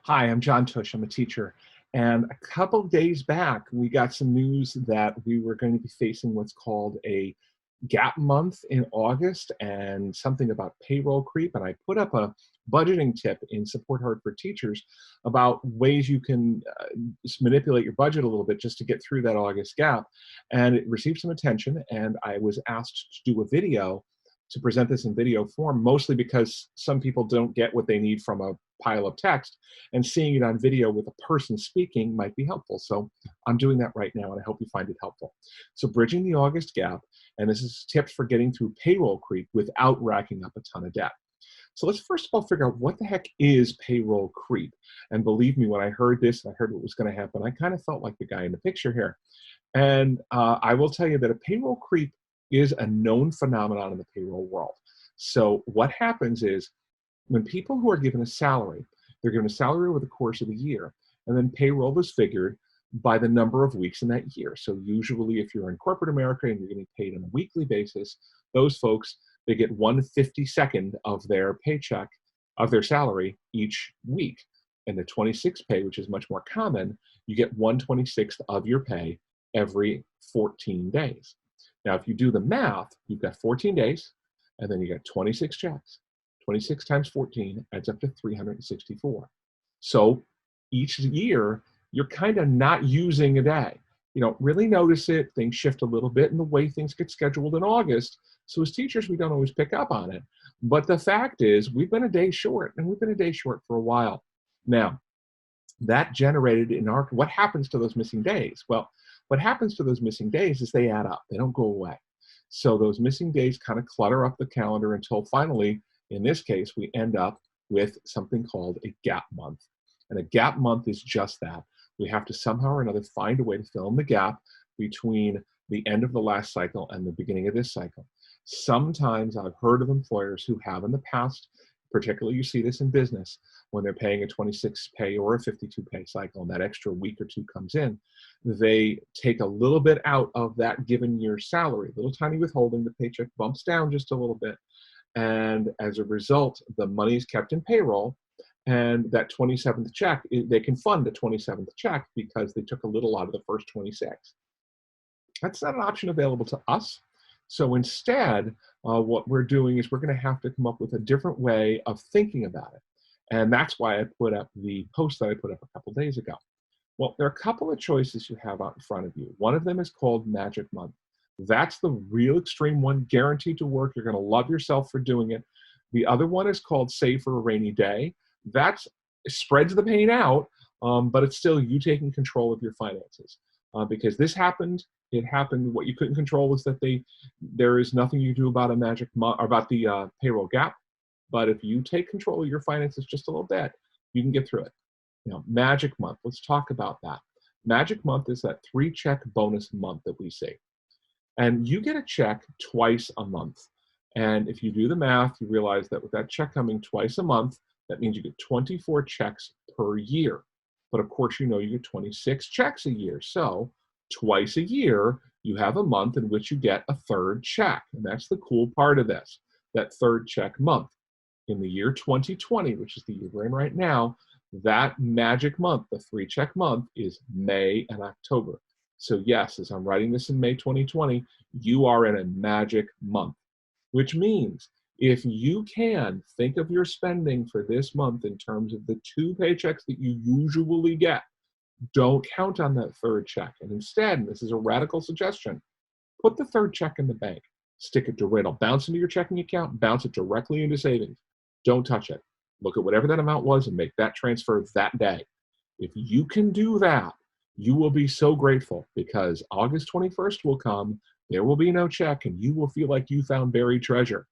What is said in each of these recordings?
Hi, I'm John Tush. I'm a teacher. And a couple of days back, we got some news that we were going to be facing what's called a gap month in August and something about payroll creep. And I put up a budgeting tip in Support Hard for Teachers about ways you can manipulate your budget a little bit just to get through that August gap. And it received some attention. And I was asked to do a video to present this in video form, mostly because some people don't get what they need from a pile of text, and seeing it on video with a person speaking might be helpful. So I'm doing that right now, and I hope you find it helpful. So bridging the August gap, and this is tips for getting through payroll creep without racking up a ton of debt. So let's first of all figure out what the heck is payroll creep. And believe me, when I heard this, and I heard what was going to happen, I kind of felt like the guy in the picture here. And I will tell you that a payroll creep is a known phenomenon in the payroll world. So what happens is when people who are given a salary, they're given a salary over the course of the year, and then payroll is figured by the number of weeks in that year. So usually if you're in corporate America and you're getting paid on a weekly basis, those folks, they get 1/52nd of their paycheck, of their salary each week. And the 26 pay, which is much more common, you get 1/26th of your pay every 14 days. Now, if you do the math, you've got 14 days, and then you got 26 checks. 26 times 14 adds up to 364. So each year, you're kind of not using a day. You don't really notice it. Things shift a little bit in the way things get scheduled in August. So as teachers, we don't always pick up on it. But the fact is, we've been a day short, and we've been a day short for a while. Now, that generated in our, what happens to those missing days? Well, what happens to those missing days is they add up. They don't go away. So those missing days kind of clutter up the calendar until finally, in this case, we end up with something called a gap month. And a gap month is just that. We have to somehow or another find a way to fill in the gap between the end of the last cycle and the beginning of this cycle. Sometimes I've heard of employers who have in the past, particularly you see this in business, when they're paying a 26 pay or a 52 pay cycle and that extra week or two comes in, they take a little bit out of that given year's salary, a little tiny withholding, the paycheck bumps down just a little bit. And as a result, the money is kept in payroll, and that 27th check, they can fund a 27th check because they took a little out of the first 26. That's not an option available to us. So instead, what we're doing is we're going to have to come up with a different way of thinking about it. And that's why I put up the post that I put up a couple days ago. Well, there are a couple of choices you have out in front of you. One of them is called Magic Month. That's the real extreme one, guaranteed to work. You're going to love yourself for doing it. The other one is called Save for a Rainy Day. That spreads the pain out, but it's still you taking control of your finances. Because this happened, it happened. What you couldn't control was that there is nothing you do about a magic month or about the payroll gap. But if you take control of your finances just a little bit, you can get through it. Magic Month. Let's talk about that. Magic Month is that 3-check bonus month that we see. And you get a check twice a month. And if you do the math, you realize that with that check coming twice a month, that means you get 24 checks per year. But of course, you get 26 checks a year. So twice a year, you have a month in which you get a third check. And that's the cool part of this, that third check month. In the year 2020, which is the year we're in right now, that magic month, the 3-check month, is May and October. So yes, as I'm writing this in May 2020, you are in a magic month, which means if you can think of your spending for this month in terms of the 2 paychecks that you usually get, don't count on that third check. And instead, and this is a radical suggestion, put the third check in the bank. Stick it to it'll bounce into your checking account, bounce it directly into savings. Don't touch it. Look at whatever that amount was and make that transfer that day. If you can do that, you will be so grateful because August 21st will come, there will be no check, and you will feel like you found buried treasure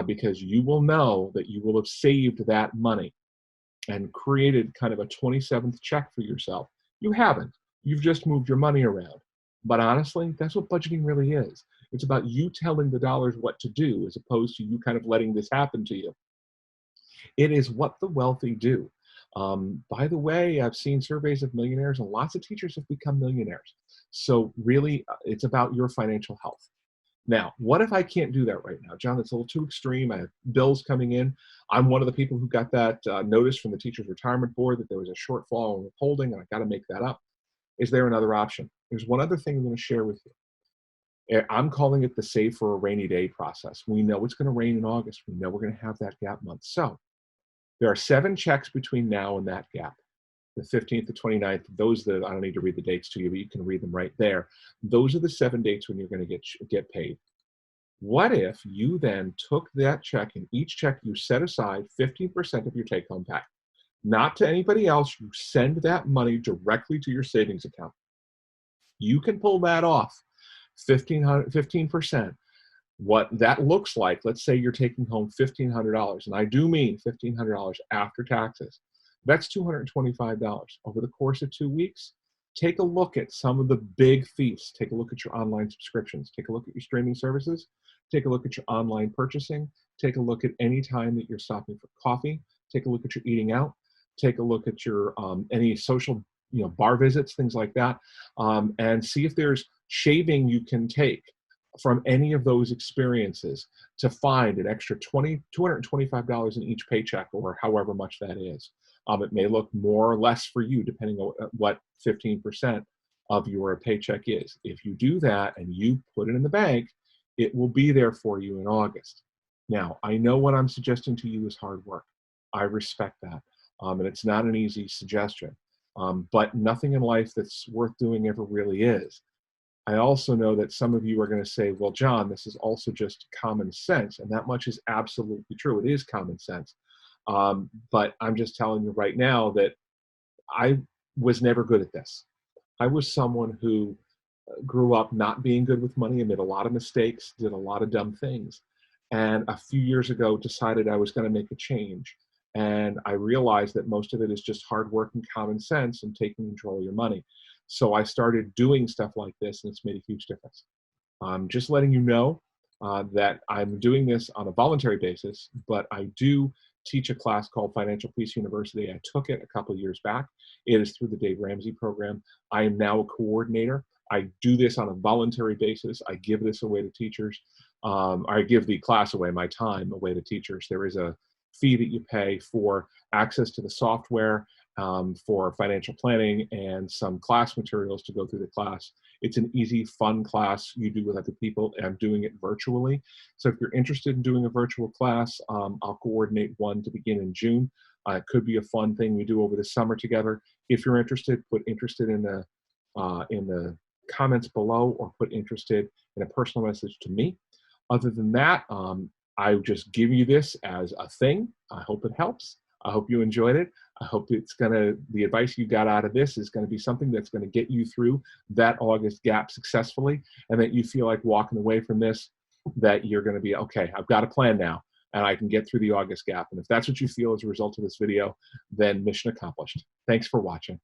because you will know that you will have saved that money and created kind of a 27th check for yourself. You haven't. You've just moved your money around. But honestly, that's what budgeting really is. It's about you telling the dollars what to do as opposed to you kind of letting this happen to you. It is what the wealthy do. By the way, I've seen surveys of millionaires, and lots of teachers have become millionaires. So really, it's about your financial health. Now, what if I can't do that right now? John, that's a little too extreme. I have bills coming in. I'm one of the people who got that notice from the Teachers Retirement Board that there was a shortfall in withholding, and I got to make that up. Is there another option? There's one other thing I'm going to share with you. I'm calling it the save for a rainy day process. We know it's going to rain in August. We know we're going to have that gap month. So there are 7 checks between now and that gap. The 15th, the 29th, those that I don't need to read the dates to you, but you can read them right there. Those are the 7 dates when you're going to get paid. What if you then took that check, and each check you set aside 15% of your take-home pay? Not to anybody else, you send that money directly to your savings account. You can pull that off, 15%. What that looks like, let's say you're taking home $1,500, and I do mean $1,500 after taxes. That's $225 over the course of 2 weeks. Take a look at some of the big feasts. Take a look at your online subscriptions. Take a look at your streaming services. Take a look at your online purchasing. Take a look at any time that you're stopping for coffee. Take a look at your eating out. Take a look at your any social, bar visits, things like that, and see if there's shaving you can take from any of those experiences to find an extra $225 in each paycheck, or however much that is. It may look more or less for you, depending on what 15% of your paycheck is. If you do that and you put it in the bank, it will be there for you in August. Now, I know what I'm suggesting to you is hard work. I respect that. And it's not an easy suggestion. But nothing in life that's worth doing ever really is. I also know that some of you are going to say, well, John, this is also just common sense. And that much is absolutely true. It is common sense. But I'm just telling you right now that I was never good at this. I was someone who grew up not being good with money and made a lot of mistakes, did a lot of dumb things. And a few years ago decided I was going to make a change. And I realized that most of it is just hard work and common sense and taking control of your money. So I started doing stuff like this, and it's made a huge difference. Just letting you know that I'm doing this on a voluntary basis, but I do teach a class called Financial Peace University. I took it a couple of years back. It is through the Dave Ramsey program. I am now a coordinator. I do this on a voluntary basis. I give this away to teachers. I give the class away, my time away to teachers. There is a fee that you pay for access to the software, for financial planning, and some class materials to go through the class. It's an easy, fun class you do with other people, and I'm doing it virtually. So if you're interested in doing a virtual class, I'll coordinate one to begin in June. It could be a fun thing we do over the summer together. If you're interested, put interested in the comments below, or put interested in a personal message to me. Other than that, I just give you this as a thing. I hope it helps. I hope you enjoyed it. I hope the advice you got out of this is going to be something that's going to get you through that August gap successfully, and that you feel like walking away from this, that you're going to be, okay, I've got a plan now, and I can get through the August gap. And if that's what you feel as a result of this video, then mission accomplished. Thanks for watching.